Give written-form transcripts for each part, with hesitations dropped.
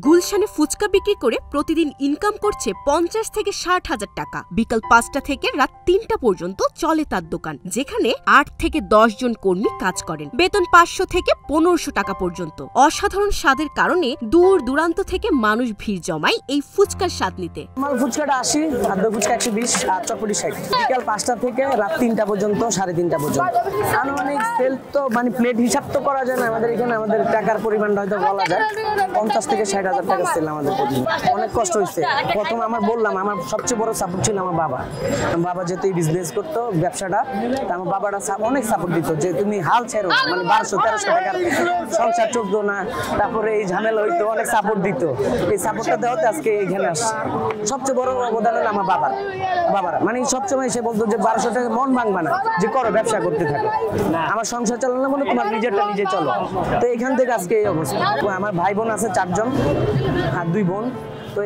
গুলশানে ফুচকা বিক্রি করে প্রতিদিন ইনকাম করছে ৫০ থেকে ৬০ হাজার টাকা। বিকাল ৫টা থেকে রাত ৩টা পর্যন্ত চলে তার দোকান, যেখানে ৮ থেকে ১০ জন কর্মী কাজ করেন। বেতন ৫০০ থেকে ১৫০০ টাকা পর্যন্ত। অসাধারণ স্বাদের কারণে দূর দূরান্ত থেকে মানুষ ভিড় জমায় এই ফুচকার স্বাদ নিতে। আমার ফুচকাটা ৮০, আর দই ফুচকা ১২০, আর চটপটি ৬০। বিকাল ৫টা থেকে রাত ৩টা পর্যন্ত, ৩:৩০ পর্যন্ত। আনুমানিক সেল তো মানে প্লেট হিসাব তো করা যায় না। আমাদের এখানে আমাদের টাকার পরিমাণটা হয়তো বলা যায় ৫০ থেকে ৬০ হাজার টাকা সেল আমাদের প্রতিদিন। অনেক কষ্ট হয়েছে। প্রথম আমার বললাম, আমার সবচেয়ে বড় সাপোর্ট ছিল আমার বাবা। বাবা যেহেতু এই বিজনেস করতো, ব্যবসাটা, আমার বাবাটা অনেক সাপোর্ট দিত যে তুমি হাল ছেড়ো, মানে ১২০০-১৩০০ টাকার সংসার চলতো না, তারপরে এই ঝামেলা হইতো, অনেক সাপোর্ট দিত। এই সাপোর্টটা দেওয়াতে আজকে এখানে আসছে। সবচেয়ে বড় অবদান হলো আমার বাবার মানে সবসময় সে বলতো যে ১২০০ টাকা মন ভাঙবা না, যে করো, ব্যবসা করতে থাকো, আমার সংসার চালানো বলে তোমার নিজেরটা নিজে চলো। তো এখান থেকে আজকে এই অবস্থা। আমার ভাই বোন আছে ৪ জন আর ২ বোন। তো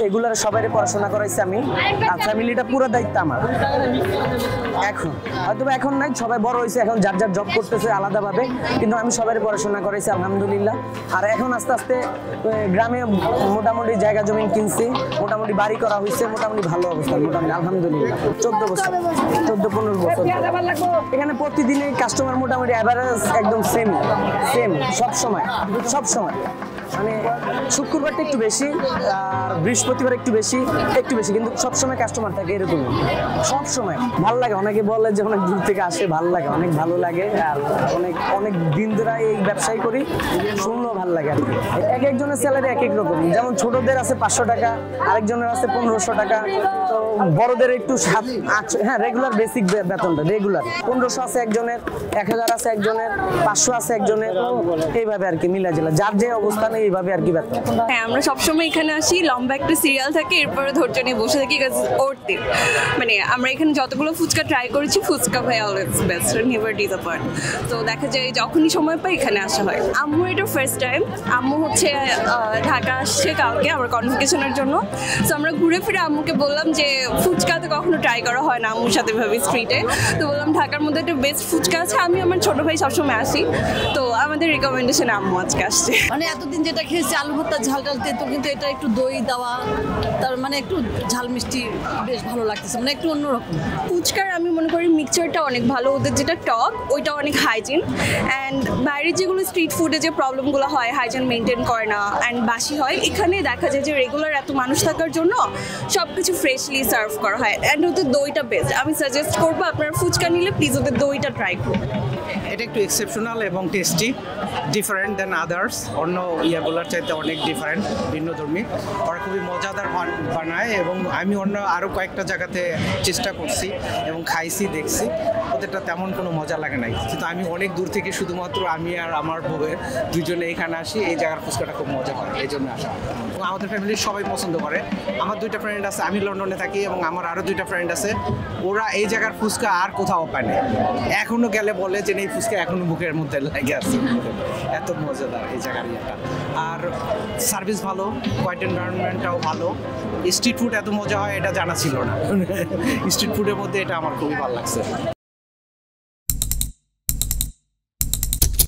এগুলার সবাই পড়াশোনা করাইছি আমি, আর ফ্যামিলিটা পুরো দায়িত্ব আমার। এখন হয়তো এখন নাই, সবাই বড় হয়েছে, এখন যার যার জব করতেছে আলাদাভাবে, কিন্তু আমি সবাই পড়াশোনা করাইছি আলহামদুলিল্লাহ। আর এখন আস্তে আস্তে গ্রামে মোটামুটি জায়গা জমি কিনছি, মোটামুটি বাড়ি করা হয়েছে, মোটামুটি ভালো অবস্থা, মোটামুটি আলহামদুলিল্লাহ। ১৪ বছর, ১৪-১৫ বছর এখানে প্রতিদিনই কাস্টমার মোটামুটি অ্যাভারেজ একদম সেম সবসময়। মানে শুক্রবারটা একটু বেশি, আর বৃহস্পতিবার একটু বেশি, কিন্তু সবসময় কাস্টমার থাকে এরকমই, সবসময়। ভালো লাগে, অনেকে বলে যে অনেক দূর থেকে আসে, ভালো লাগে, অনেক ভালো লাগে। আর অনেক দিন ধরে এই ব্যবসায় করি, শুনলেও ভালো লাগে আর কি। এক একজনের স্যালারি এক এক রকম, যেমন ছোটদের আছে ৫০০ টাকা, আরেকজনের আছে ১৫০০ টাকা, তো বড়দের একটু ৭-৮০০, হ্যাঁ রেগুলার বেসিক বেতনটা রেগুলার ১৫০০ আছে একজনের, ১০০০ আছে একজনের, ৫০০ আছে একজনের, এইভাবে আর কি মিলাজিলা, যার যে অবস্থানে এইভাবে আর কি বেতন। হ্যাঁ, আমরা সবসময় এখানে আসি, লম্বা একটা সিরিয়াল থাকে, এরপরে ধৈর্য নিয়ে বসে থাকি। মানে আমরা এখানে যতগুলো ফুচকা ট্রাই করেছি, ফুচকা ভাই অলওয়েজ বেস্ট, নেভার ডিসঅ্যাপয়েন্ট। তো দেখা যায় যখনই সময় পাই এখানে আসা হয়। আম্মু এটা ফার্স্ট টাইম, আম্মু হচ্ছে ঢাকা আসছে কালকে আমার কনভোকেশনের জন্য। তো আমরা ঘুরে ফিরে আম্মুকে বললাম যে ফুচকা তো কখনো ট্রাই করা হয় না আম্মুর সাথে ভাবি স্ট্রিটে, তো বললাম ঢাকার মধ্যে একটা বেস্ট ফুচকা আছে, আমি আমার ছোট ভাই সবসময় আসি, তো আমাদের রিকমেন্ডেশনে আম্মু আজকে আসছে। মানে এতদিন যেটা খেয়েছি আলু ভর্তা ঝাল টাল তেতো, কিন্তু এটা একটু দই দেওয়া, তার মানে একটু ঝাল মিষ্টি, বেশ ভালো লাগতেছে, মানে একটু অন্যরকম। ফুচকার আমি মনে করি মিক্সচারটা অনেক ভালো, ওদের যেটা টক ওইটা অনেক হাইজিন। অ্যান্ড বাইরের যেগুলো স্ট্রিট ফুডে যে প্রবলেমগুলো হয়, হাইজিন মেনটেন করে না অ্যান্ড বাসি হয়, এখানে দেখা যায় যে রেগুলার এত মানুষ থাকার জন্য সব কিছু ফ্রেশলি সার্ভ করা হয়। অ্যান্ড ওদের দইটা বেস্ট, আমি সাজেস্ট করবো আপনারা ফুচকা নিলে প্লিজ ওদের দইটা ট্রাই করুন। এটা একটু এক্সেপশনাল এবং টেস্টি, ডিফারেন্ট দেন আদার্স, অন্য ইয়াগুলোর চাইতে অনেক ডিফারেন্ট, ভিন্নধর্মী। ওরা খুবই মজাদার বানায়, এবং আমি অন্য আরও কয়েকটা জায়গাতে চেষ্টা করছি এবং খাইছি, দেখছি, ওদেরটা তেমন কোনো মজা লাগে নাই। কিন্তু আমি অনেক দূর থেকে শুধুমাত্র আমি আর আমার বউয়ের দুজনে এখানে আসি, এই জায়গার ফুচকাটা খুব মজা হয়, এই জন্য আসা। এবং আমাদের ফ্যামিলির সবাই পছন্দ করে। আমার 2টা ফ্রেন্ড আছে, আমি লন্ডনে থাকি, এবং আমার আরও 2টা ফ্রেন্ড আছে, ওরা এই জায়গার ফুচকা আর কোথাও পায় না। এখনও গেলে বলে যে এই ফুচকা এখনও মুখের মধ্যে লেগে আছে, এত মজাদার এই জায়গার ইয়েটা। আর সার্ভিস ভালো, কোয়াইট এনভায়রনমেন্টটাও ভালো। স্ট্রিট ফুড এত মজা হয় এটা জানা ছিল না। স্ট্রিট ফুডের মধ্যে এটা আমার খুবই ভালো লাগছে।